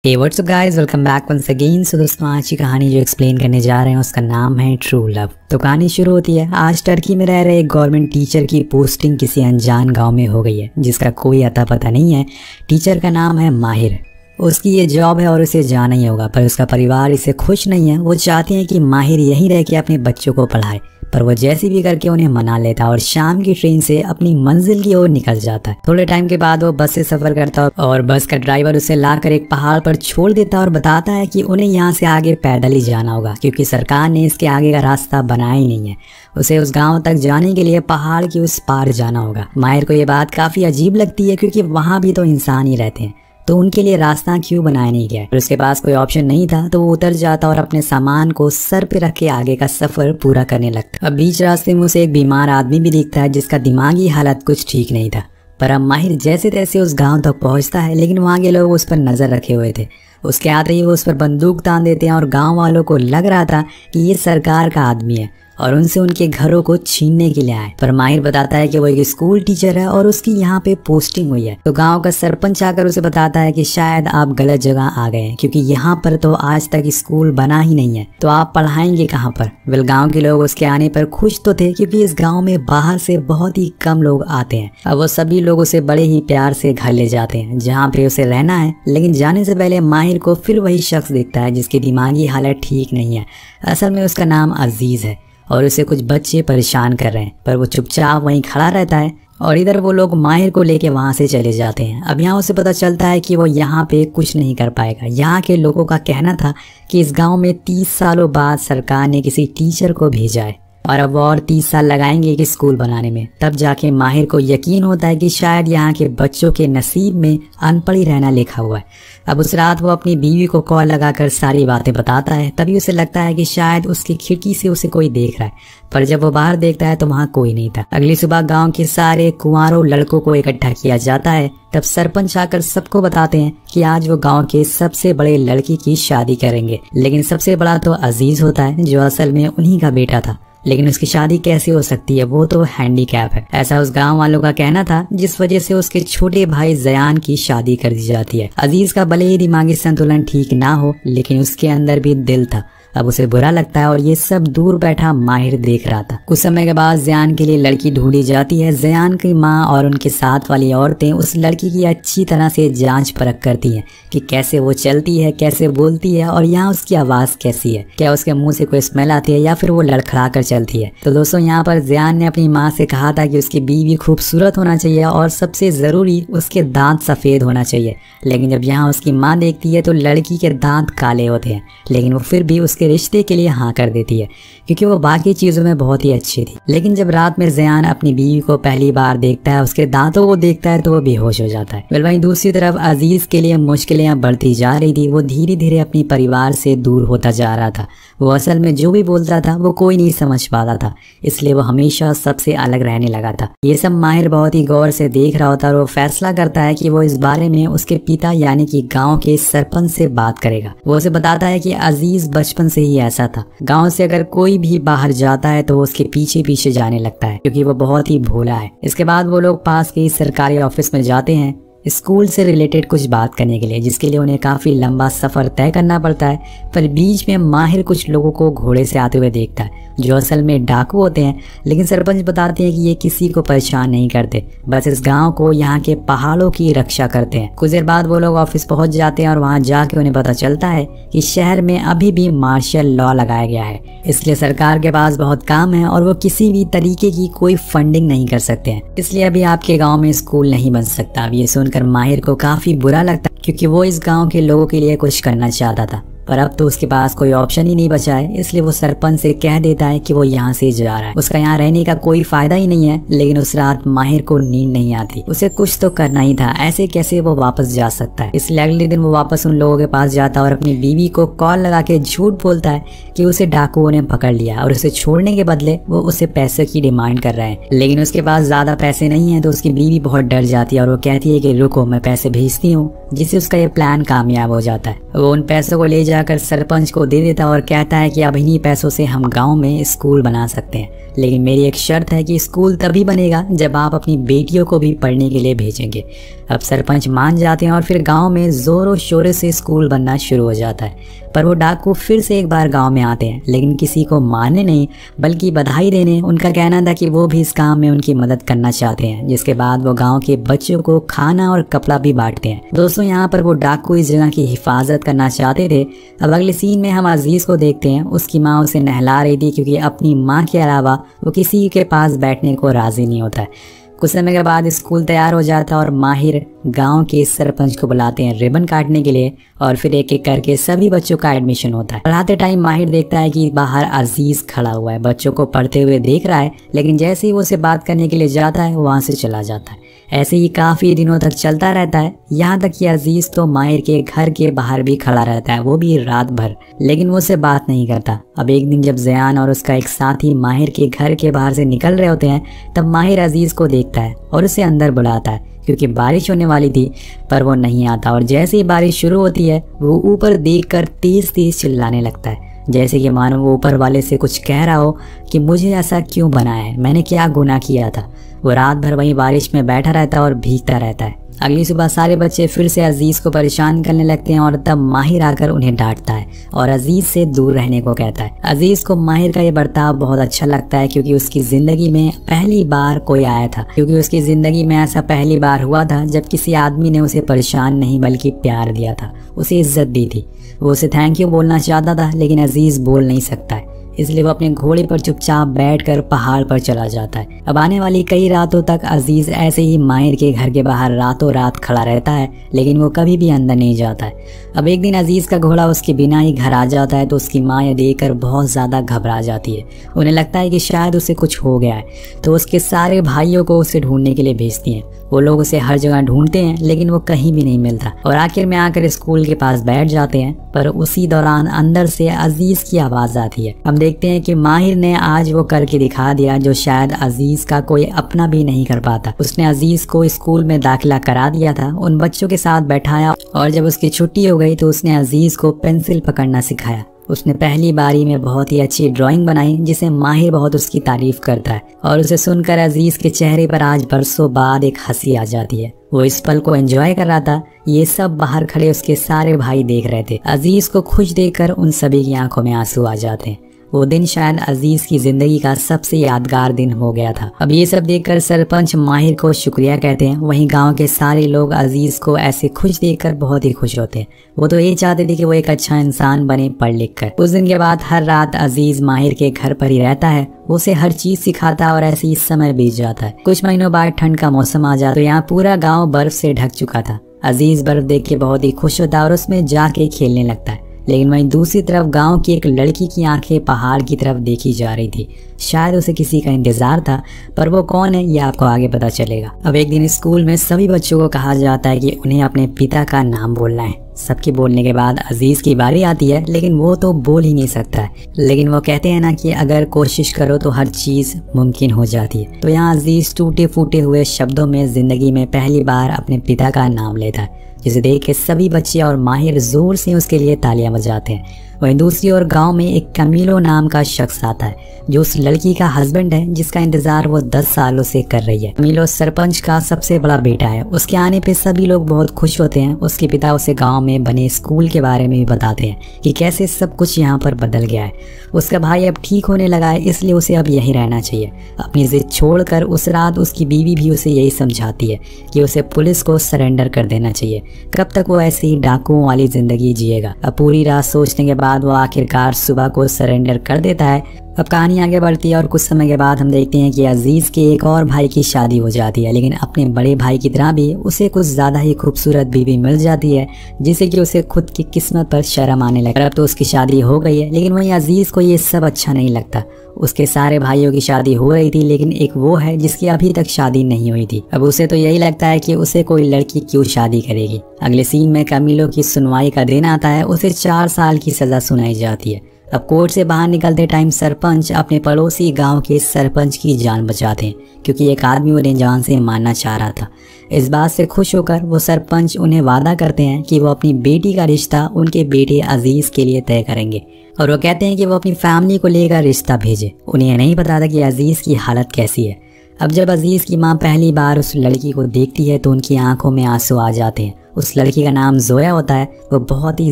हे what's up guys, welcome back once again. So दोस्तों, आज की कहानी जो एक्सप्लेन करने जा रहे हैं उसका नाम है ट्रू लव। तो कहानी शुरू होती है। आज टर्की में रह रहे एक गवर्नमेंट टीचर की पोस्टिंग किसी अनजान गांव में हो गई है जिसका कोई अता पता नहीं है। टीचर का नाम है माहिर। उसकी ये जॉब है और उसे जाना ही होगा, पर उसका परिवार इसे खुश नहीं है। वो चाहते हैं कि माहिर यहीं रह के अपने बच्चों को पढ़ाए, पर वो जैसे भी करके उन्हें मना लेता और शाम की ट्रेन से अपनी मंजिल की ओर निकल जाता है। थोड़े टाइम के बाद वो बस से सफर करता है और बस का ड्राइवर उसे लाकर एक पहाड़ पर छोड़ देता है और बताता है कि उन्हें यहाँ से आगे पैदल ही जाना होगा क्योंकि सरकार ने इसके आगे का रास्ता बनाया ही नहीं है। उसे उस गांव तक जाने के लिए पहाड़ के उस पार जाना होगा। माहिर को ये बात काफी अजीब लगती है क्योंकि वहां भी तो इंसान ही रहते हैं, तो उनके लिए रास्ता क्यों बनाया नहीं गया। उसके पास कोई ऑप्शन नहीं था तो वो उतर जाता और अपने सामान को सर पे रख के आगे का सफर पूरा करने लगता। अब बीच रास्ते में उसे एक बीमार आदमी भी दिखता है जिसका दिमागी हालत कुछ ठीक नहीं था। पर अब माहिर जैसे तैसे उस गांव तक पहुंचता है, लेकिन वहां के लोग उस पर नजर रखे हुए थे। उसके आते ही वो उस पर बंदूक तान देते हैं और गाँव वालों को लग रहा था कि ये सरकार का आदमी है और उनसे उनके घरों को छीनने के लिए आए। पर माहिर बताता है कि वो एक स्कूल टीचर है और उसकी यहाँ पे पोस्टिंग हुई है। तो गांव का सरपंच आकर उसे बताता है कि शायद आप गलत जगह आ गए हैं क्योंकि यहाँ पर तो आज तक स्कूल बना ही नहीं है, तो आप पढ़ाएंगे कहाँ पर। वेल, गांव के लोग उसके आने पर खुश तो थे क्योंकि इस गाँव में बाहर से बहुत ही कम लोग आते हैं। अब वो सभी लोग उसे बड़े ही प्यार से घर ले जाते हैं जहाँ पे उसे रहना है। लेकिन जाने से पहले माहिर को फिर वही शख्स दिखता है जिसकी दिमागी हालत ठीक नहीं है। असल में उसका नाम अजीज है और उसे कुछ बच्चे परेशान कर रहे हैं, पर वो चुपचाप वहीं खड़ा रहता है और इधर वो लोग माहिर को लेके वहां से चले जाते हैं। अब यहाँ उसे पता चलता है कि वो यहाँ पे कुछ नहीं कर पाएगा। यहाँ के लोगों का कहना था कि इस गांव में 30 सालों बाद सरकार ने किसी टीचर को भेजा है और अब और 30 साल लगाएंगे कि स्कूल बनाने में। तब जाके माहिर को यकीन होता है कि शायद यहाँ के बच्चों के नसीब में अनपढ़ ही रहना लिखा हुआ है। अब उस रात वो अपनी बीवी को कॉल लगाकर सारी बातें बताता है। तभी उसे लगता है कि शायद उसकी खिड़की से उसे कोई देख रहा है, पर जब वो बाहर देखता है तो वहाँ कोई नहीं था। अगली सुबह गांव के सारे कुंवारों लड़कों को इकट्ठा किया जाता है। तब सरपंच आकर सबको बताते हैं कि आज वो गांव के सबसे बड़े लड़की की शादी करेंगे। लेकिन सबसे बड़ा तो अजीज होता है जो असल में उन्हीं का बेटा था, लेकिन उसकी शादी कैसे हो सकती है, वो तो हैंडीकैप है, ऐसा उस गांव वालों का कहना था, जिस वजह से उसके छोटे भाई जयान की शादी कर दी जाती है। अजीज का भले ही दिमागी संतुलन ठीक ना हो, लेकिन उसके अंदर भी दिल था। अब उसे बुरा लगता है और ये सब दूर बैठा माहिर देख रहा था। कुछ समय के बाद जयान के लिए लड़की ढूंढी जाती है। जयान की माँ और उनके साथ वाली औरतें उस लड़की की अच्छी तरह से जांच परख करती हैं कि कैसे वो चलती है, कैसे बोलती है और यहाँ उसकी आवाज कैसी है, क्या उसके मुंह से कोई स्मेल आती है या फिर वो लड़खड़ा कर चलती है। तो दोस्तों, यहाँ पर जयान ने अपनी माँ से कहा था कि उसकी बीवी खूबसूरत होना चाहिए और सबसे जरूरी उसके दांत सफेद होना चाहिए। लेकिन जब यहाँ उसकी माँ देखती है तो लड़की के दांत काले होते हैं, लेकिन वो फिर भी उसके रिश्ते के लिए हाँ कर देती है क्योंकि वो बाकी चीजों में बहुत ही अच्छी थी। लेकिन जब रात में जयान अपनी बीवी को पहली बार देखता है, उसके दांतों को देखता है तो वो बेहोश हो जाता है। वहीं दूसरी तरफ अजीज के लिए मुश्किलें बढ़ती जा रही थी। वो धीरे धीरे अपने परिवार से दूर होता जा रहा था। वो असल में जो भी बोलता था वो कोई नहीं समझ पाता था, इसलिए वो हमेशा सबसे अलग रहने लगा था। ये सब माहिर बहुत ही गौर से देख रहा होता है और वो फैसला करता है कि वो इस बारे में उसके पिता यानी कि गांव के सरपंच से बात करेगा। वो उसे बताता है कि अजीज बचपन से ही ऐसा था। गांव से अगर कोई भी बाहर जाता है तो वो उसके पीछे पीछे जाने लगता है क्योंकि वो बहुत ही भोला है। इसके बाद वो लोग पास के सरकारी ऑफिस में जाते हैं स्कूल से रिलेटेड कुछ बात करने के लिए, जिसके लिए उन्हें काफी लंबा सफर तय करना पड़ता है। पर बीच में माहिर कुछ लोगों को घोड़े से आते हुए देखता है जो असल में डाकू होते हैं। लेकिन सरपंच बताते हैं कि ये किसी को परेशान नहीं करते, बस इस गांव को यहाँ के पहाड़ों की रक्षा करते हैं। कुछ देर बाद वो लोग ऑफिस पहुंच जाते हैं और वहां जाके उन्हें पता चलता है कि शहर में अभी भी मार्शल लॉ लगाया गया है, इसलिए सरकार के पास बहुत काम है और वो किसी भी तरीके की कोई फंडिंग नहीं कर सकते हैं, इसलिए अभी आपके गाँव में स्कूल नहीं बन सकता। अब ये सुनकर माहिर को काफी बुरा लगता क्योंकि वो इस गांव के लोगों के लिए कुछ करना चाहता था, पर अब तो उसके पास कोई ऑप्शन ही नहीं बचा है। इसलिए वो सरपंच से कह देता है कि वो यहाँ से जा रहा है, उसका यहाँ रहने का कोई फायदा ही नहीं है। लेकिन उस रात माहिर को नींद नहीं आती, उसे कुछ तो करना ही था, ऐसे कैसे वो वापस जा सकता है। इसलिए अगले दिन वो वापस उन लोगों के पास जाता है और अपनी बीवी को कॉल लगा के झूठ बोलता है कि उसे डाकुओं ने पकड़ लिया और उसे छोड़ने के बदले वो उसे पैसे की डिमांड कर रहे हैं। लेकिन उसके पास ज्यादा पैसे नहीं है तो उसकी बीवी बहुत डर जाती है और वो कहती है कि रुको, मैं पैसे भेजती हूँ, जिससे उसका ये प्लान कामयाब हो जाता है। वो उन पैसों को ले जाकर जाकर सरपंच को दे देता और कहता है कि अब इन्हीं पैसों से हम गांव में स्कूल बना सकते हैं, लेकिन मेरी एक शर्त है कि स्कूल तभी बनेगा जब आप अपनी बेटियों को भी पढ़ने के लिए भेजेंगे। अब सरपंच मान जाते हैं और फिर गांव में जोरों शोरों से स्कूल बनना शुरू हो जाता है। पर वो डाकू फिर से एक बार गांव में आते हैं, लेकिन किसी को मारने नहीं बल्कि बधाई देने। उनका कहना था कि वो भी इस काम में उनकी मदद करना चाहते हैं। जिसके बाद वो गांव के बच्चों को खाना और कपड़ा भी बांटते हैं। दोस्तों, यहाँ पर वो डाकू इस जगह की हिफाजत करना चाहते थे। अब अगले सीन में हम अजीज को देखते हैं। उसकी माँ उसे नहला रही थी क्योंकि अपनी माँ के अलावा वो किसी के पास बैठने को राजी नहीं होता है। कुछ समय के बाद स्कूल तैयार हो जाता है और माहिर गांव के सरपंच को बुलाते हैं रिबन काटने के लिए और फिर एक एक करके सभी बच्चों का एडमिशन होता है। पढ़ाते टाइम माहिर देखता है कि बाहर अजीज खड़ा हुआ है, बच्चों को पढ़ते हुए देख रहा है, लेकिन जैसे ही वो उसे बात करने के लिए जाता है वहां से चला जाता है। ऐसे ही काफी दिनों तक चलता रहता है, यहाँ तक कि अजीज तो माहिर के घर के बाहर भी खड़ा रहता है, वो भी रात भर, लेकिन वो उससे बात नहीं करता। अब एक दिन जब ज़यान और उसका एक साथी माहिर के घर के बाहर से निकल रहे होते हैं, तब माहिर अजीज को देखता है और उसे अंदर बुलाता है क्योंकि बारिश होने वाली थी, पर वो नहीं आता। और जैसे ही बारिश शुरू होती है वो ऊपर देखकर तेज तेज चिल्लाने लगता है, जैसे कि मानो वो ऊपर वाले से कुछ कह रहा हो कि मुझे ऐसा क्यों बनाया है, मैंने क्या गुनाह किया था। वो रात भर वहीं बारिश में बैठा रहता है और भीगता रहता है। अगली सुबह सारे बच्चे फिर से अजीज को परेशान करने लगते हैं और तब माहिर आकर उन्हें डांटता है और अजीज से दूर रहने को कहता है। अजीज को माहिर का ये बर्ताव बहुत अच्छा लगता है क्योंकि उसकी जिंदगी में पहली बार कोई आया था, क्योंकि उसकी जिंदगी में ऐसा पहली बार हुआ था जब किसी आदमी ने उसे परेशान नहीं बल्कि प्यार दिया था, उसे इज्जत दी थी। वो उसे थैंक यू बोलना चाहता था, लेकिन अजीज बोल नहीं सकता है, इसलिए वो अपने घोड़े पर चुपचाप बैठकर पहाड़ पर चला जाता है। अब आने वाली कई रातों तक अजीज ऐसे ही माहिर के घर के बाहर रातों रात खड़ा रहता है, लेकिन वो कभी भी अंदर नहीं जाता है। अब एक दिन अजीज का घोड़ा उसके बिना ही घर आ जाता है तो उसकी माँ ये देखकर बहुत ज़्यादा घबरा जाती है। उन्हें लगता है कि शायद उसे कुछ हो गया है, तो उसके सारे भाइयों को उसे ढूंढने के लिए भेजती हैं। वो लोग उसे हर जगह ढूंढते हैं, लेकिन वो कहीं भी नहीं मिलता और आखिर में आकर स्कूल के पास बैठ जाते हैं। पर उसी दौरान अंदर से अजीज की आवाज़ आती है। हम देखते हैं कि माहिर ने आज वो करके दिखा दिया जो शायद अजीज का कोई अपना भी नहीं कर पाता। उसने अजीज को स्कूल में दाखिला करा दिया था, उन बच्चों के साथ बैठाया और जब उसकी छुट्टी हो गई तो उसने अजीज को पेंसिल पकड़ना सिखाया। उसने पहली बारी में बहुत ही अच्छी ड्राइंग बनाई जिसे माहिर बहुत उसकी तारीफ करता है और उसे सुनकर अजीज के चेहरे पर आज बरसों बाद एक हंसी आ जाती है। वो इस पल को एंजॉय कर रहा था। ये सब बाहर खड़े उसके सारे भाई देख रहे थे। अजीज को खुश देखकर उन सभी की आंखों में आंसू आ जाते हैं। वो दिन शायद अजीज की जिंदगी का सबसे यादगार दिन हो गया था। अब ये सब देखकर सरपंच माहिर को शुक्रिया कहते हैं। वहीं गांव के सारे लोग अजीज को ऐसे खुश देखकर बहुत ही खुश होते हैं। वो तो ये चाहते थे कि वो एक अच्छा इंसान बने पढ़ लिख कर। उस दिन के बाद हर रात अजीज माहिर के घर पर ही रहता है। वो उसे हर चीज सिखाता है और ऐसे ही समय बीत जाता है। कुछ महीनों बाद ठंड का मौसम आ जाता तो यहाँ पूरा गाँव बर्फ से ढक चुका था। अजीज बर्फ देख के बहुत ही खुश होता है और उसमें जाके खेलने लगता है। लेकिन वहीं दूसरी तरफ गांव की एक लड़की की आंखें पहाड़ की तरफ देखी जा रही थी। शायद उसे किसी का इंतजार था, पर वो कौन है ये आपको आगे पता चलेगा। अब एक दिन स्कूल में सभी बच्चों को कहा जाता है कि उन्हें अपने पिता का नाम बोलना है। सबके बोलने के बाद अजीज की बारी आती है, लेकिन वो तो बोल ही नहीं सकता है। लेकिन वो कहते हैं ना कि अगर कोशिश करो तो हर चीज मुमकिन हो जाती है। तो यहाँ अजीज टूटे फूटे हुए शब्दों में जिंदगी में पहली बार अपने पिता का नाम लेता है, जिसे देख के सभी बच्चे और माहिर जोर से उसके लिए तालियां बजाते हैं। वहीं दूसरी ओर गांव में एक कमीलो नाम का शख्स आता है जो उस लड़की का हस्बैंड है जिसका इंतजार वो 10 सालों से कर रही है। कमीलो सरपंच का सबसे बड़ा बेटा है। उसके आने पे सभी लोग बहुत खुश होते हैं। उसके पिता उसे गांव में बने स्कूल के बारे में भी बताते हैं कि कैसे सब कुछ यहाँ पर बदल गया है। उसका भाई अब ठीक होने लगा है, इसलिए उसे अब यहीं रहना चाहिए। अपनी जिद छोड़कर उस रात उसकी बीवी भी उसे यही समझाती है कि उसे पुलिस को सरेंडर कर देना चाहिए। कब तक वो ऐसे ही डाकुओं वाली जिंदगी जिएगा। अब पूरी रात सोचने के बाद वो आखिरकार सुबह को सरेंडर कर देता है। अब कहानी आगे बढ़ती है और कुछ समय के बाद हम देखते हैं कि अजीज के एक और भाई की शादी हो जाती है, लेकिन अपने बड़े भाई की तरह भी उसे कुछ ज्यादा ही खूबसूरत बीवी मिल जाती है, जिससे कि उसे खुद की किस्मत पर शर्म आने लगा। अब तो उसकी शादी हो गई है, लेकिन वहीं अजीज को ये सब अच्छा नहीं लगता। उसके सारे भाइयों की शादी हो रही थी, लेकिन एक वो है जिसकी अभी तक शादी नहीं हुई थी। अब उसे तो यही लगता है कि उसे कोई लड़की क्यों शादी करेगी। अगले सीन में कमीलो की सुनवाई का दिन आता है। उसे 4 साल की सजा सुनाई जाती है। अब कोर्ट से बाहर निकलते टाइम सरपंच अपने पड़ोसी गांव के सरपंच की जान बचाते हैं, क्योंकि एक आदमी उन्हें जान से मारना चाह रहा था। इस बात से खुश होकर वो सरपंच उन्हें वादा करते हैं कि वो अपनी बेटी का रिश्ता उनके बेटे अजीज के लिए तय करेंगे, और वो कहते हैं कि वो अपनी फैमिली को लेकर रिश्ता भेजे। उन्हें नहीं पता था कि अजीज की हालत कैसी है। अब जब अजीज की माँ पहली बार उस लड़की को देखती है तो उनकी आंखों में आंसू आ जाते हैं। उस लड़की का नाम जोया होता है। वो बहुत ही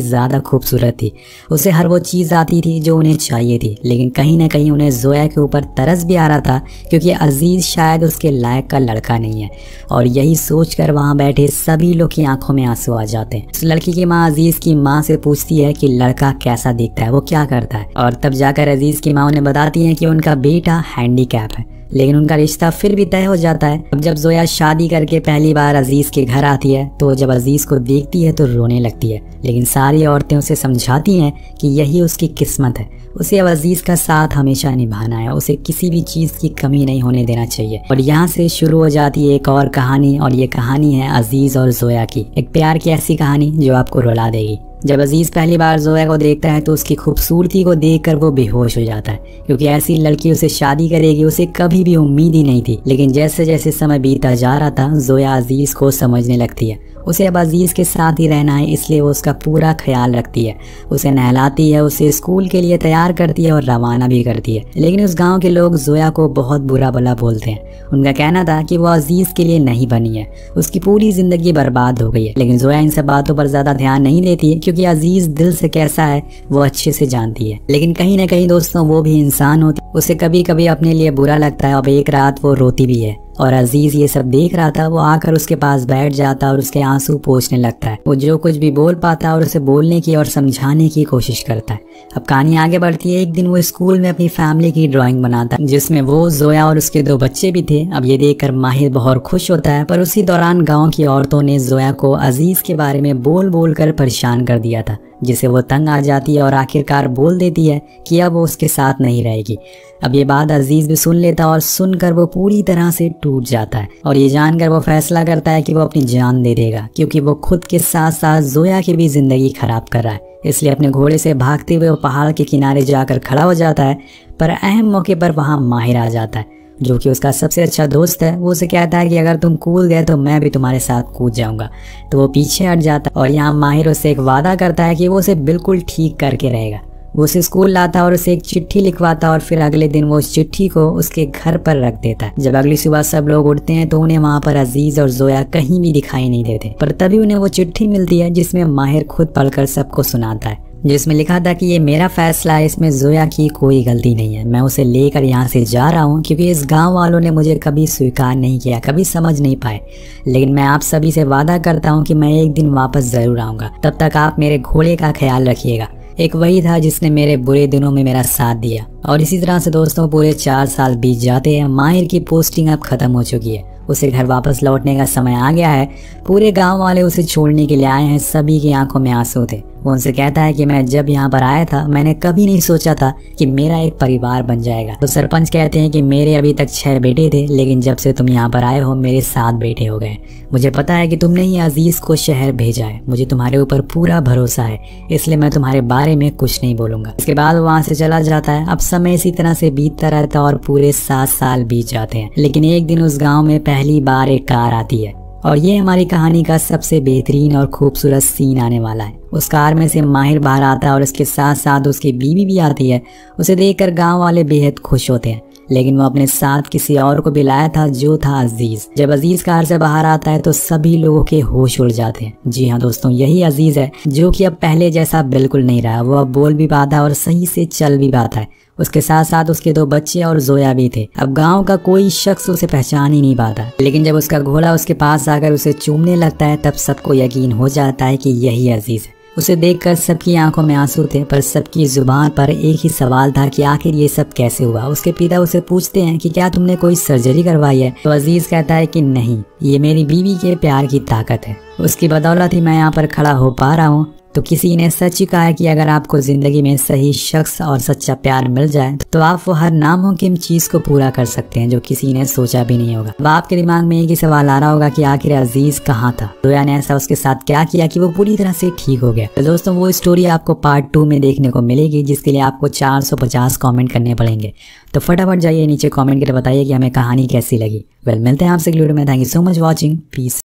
ज़्यादा खूबसूरत थी। उसे हर वो चीज़ आती थी जो उन्हें चाहिए थी, लेकिन कहीं ना कहीं उन्हें जोया के ऊपर तरस भी आ रहा था, क्योंकि अजीज़ शायद उसके लायक का लड़का नहीं है। और यही सोचकर वहाँ बैठे सभी लोग की आंखों में आंसू आ जाते हैं। उस लड़की की माँ अजीज़ की माँ से पूछती है कि लड़का कैसा दिखता है, वो क्या करता है, और तब जाकर अजीज़ की माँ उन्हें बताती है कि उनका बेटा हैंडीकैप है। लेकिन उनका रिश्ता फिर भी तय हो जाता है। अब जब जोया शादी करके पहली बार अजीज के घर आती है तो जब अजीज को देखती है तो रोने लगती है, लेकिन सारी औरतें उसे समझाती हैं कि यही उसकी किस्मत है। उसे अब अजीज का साथ हमेशा निभाना है, उसे किसी भी चीज़ की कमी नहीं होने देना चाहिए। और यहाँ से शुरू हो जाती है एक और कहानी, और ये कहानी है अजीज और जोया की, एक प्यार की ऐसी कहानी जो आपको रुला देगी। जब अजीज पहली बार जोया को देखता है तो उसकी खूबसूरती को देखकर वो बेहोश हो जाता है, क्योंकि ऐसी लड़की उसे शादी करेगी उसे कभी भी उम्मीद ही नहीं थी। लेकिन जैसे जैसे समय बीता जा रहा था जोया अजीज को समझने लगती है। उसे अब अजीज के साथ ही रहना है, इसलिए वो उसका पूरा ख्याल रखती है, उसे नहलाती है, उसे स्कूल के लिए तैयार करती है और रवाना भी करती है। लेकिन उस गांव के लोग जोया को बहुत बुरा भला बोलते हैं। उनका कहना था कि वो अजीज के लिए नहीं बनी है, उसकी पूरी जिंदगी बर्बाद हो गई है। लेकिन जोया इन सब बातों पर ज्यादा ध्यान नहीं देती है, क्योंकि अजीज दिल से कैसा है वो अच्छे से जानती है। लेकिन कहीं ना कहीं दोस्तों वो भी इंसान होती, उसे कभी कभी अपने लिए बुरा लगता है। अब एक रात वो रोती भी है, और अजीज ये सब देख रहा था। वो आकर उसके पास बैठ जाता और उसके आंसू पोंछने लगता है। वो जो कुछ भी बोल पाता है और उसे बोलने की और समझाने की कोशिश करता है। अब कहानी आगे बढ़ती है। एक दिन वो स्कूल में अपनी फैमिली की ड्राइंग बनाता है, जिसमें वो, जोया और उसके 2 बच्चे भी थे। अब ये देखकर माहिर बहुत खुश होता है, पर उसी दौरान गाँव की औरतों ने जोया को अजीज के बारे में बोल बोल कर परेशान कर दिया था, जिसे वो तंग आ जाती है और आखिरकार बोल देती है कि अब वो उसके साथ नहीं रहेगी। अब ये बात अजीज भी सुन लेता और सुनकर वो पूरी तरह से टूट जाता है, और ये जानकर वो फैसला करता है कि वो अपनी जान दे देगा, क्योंकि वो खुद के साथ साथ जोया की भी जिंदगी खराब कर रहा है। इसलिए अपने घोड़े से भागते हुए वो पहाड़ के किनारे जाकर खड़ा हो जाता है। पर अहम मौके पर वहाँ माहिर आ जाता है, जो कि उसका सबसे अच्छा दोस्त है। वो उसे कहता है कि अगर तुम कूद गए तो मैं भी तुम्हारे साथ कूद जाऊंगा। तो वो पीछे हट जाता है, और यहाँ माहिर उससे एक वादा करता है कि वो उसे बिल्कुल ठीक करके रहेगा। वो उसे स्कूल लाता और उसे एक चिट्ठी लिखवाता, और फिर अगले दिन वो उस चिट्ठी को उसके घर पर रख देता है। जब अगली सुबह सब लोग उठते हैं तो उन्हें वहाँ पर अजीज और जोया कहीं भी दिखाई नहीं देते। पर तभी उन्हें वो चिट्ठी मिलती है जिसमें माहिर खुद पढ़कर सबको सुनाता है, जिसमें लिखा था कि ये मेरा फैसला है, इसमें जोया की कोई गलती नहीं है। मैं उसे लेकर यहाँ से जा रहा हूँ, क्योंकि इस गांव वालों ने मुझे कभी स्वीकार नहीं किया, कभी समझ नहीं पाए। लेकिन मैं आप सभी से वादा करता हूँ कि मैं एक दिन वापस जरूर आऊँगा। तब तक आप मेरे घोड़े का ख्याल रखिएगा। एक वही था जिसने मेरे बुरे दिनों में मेरा साथ दिया। और इसी तरह से दोस्तों पूरे 4 साल बीत जाते हैं। माहिर की पोस्टिंग अब खत्म हो चुकी है, उसे घर वापस लौटने का समय आ गया है। पूरे गांव वाले उसे छोड़ने के लिए आए हैं। सभी की आंखों में आंसू थे। वो उनसे कहता है कि मैं जब यहाँ पर आया था मैंने कभी नहीं सोचा था कि मेरा एक परिवार बन जाएगा। तो सरपंच कहते हैं कि मेरे अभी तक 6 बेटे थे, लेकिन जब से तुम यहाँ पर आए हो मेरे 7 बेटे हो गए। मुझे पता है कि तुमने ही अजीज को शहर भेजा है, मुझे तुम्हारे ऊपर पूरा भरोसा है, इसलिए मैं तुम्हारे बारे में कुछ नहीं बोलूंगा। इसके बाद वो वहाँ से चला जाता है। अब समय इसी तरह से बीतता रहता और पूरे 7 साल बीत जाते हैं। लेकिन एक दिन उस गाँव में पहली बार एक कार आती है, और ये हमारी कहानी का सबसे बेहतरीन और खूबसूरत सीन आने वाला है। उस कार में से माहिर बाहर आता है और उसके साथ साथ उसकी बीवी भी आती है। उसे देखकर गांव वाले बेहद खुश होते हैं, लेकिन वो अपने साथ किसी और को भी लाया था, जो था अजीज। जब अजीज कार से बाहर आता है तो सभी लोगों के होश उड़ जाते हैं। जी हाँ दोस्तों, यही अजीज है जो कि अब पहले जैसा बिल्कुल नहीं रहा। वो अब बोल भी पाता है और सही से चल भी पाता है। उसके साथ साथ उसके 2 बच्चे और जोया भी थे। अब गांव का कोई शख्स उसे पहचान ही नहीं पाता। लेकिन जब उसका घोड़ा उसके पास आकर उसे चूमने लगता है तब सबको यकीन हो जाता है कि यही अजीज है। उसे देखकर सबकी आंखों में आंसू थे, पर सबकी जुबान पर एक ही सवाल था कि आखिर ये सब कैसे हुआ। उसके पिता उसे पूछते हैं कि क्या तुमने कोई सर्जरी करवाई है? तो अजीज कहता है कि नहीं, ये मेरी बीवी के प्यार की ताकत है, उसकी बदौलत ही मैं यहाँ पर खड़ा हो पा रहा हूँ। तो किसी ने सच ही कहा है कि अगर आपको जिंदगी में सही शख्स और सच्चा प्यार मिल जाए तो आप वो हर नामुमकिन चीज को पूरा कर सकते हैं जो किसी ने सोचा भी नहीं होगा। अब आपके दिमाग में एक ही सवाल आ रहा होगा कि आखिर अजीज कहाँ था, जोया ने ऐसा उसके साथ क्या किया कि वो पूरी तरह से ठीक हो गया। तो दोस्तों वो स्टोरी आपको पार्ट 2 में देखने को मिलेगी, जिसके लिए आपको 450 कॉमेंट करने पड़ेंगे। तो फटाफट जाइए नीचे कॉमेंट करके बताइए कि हमें कहानी कैसी लगी। मिलते हैं आपसे अगली वीडियो में। Thank you so much watching. Piece.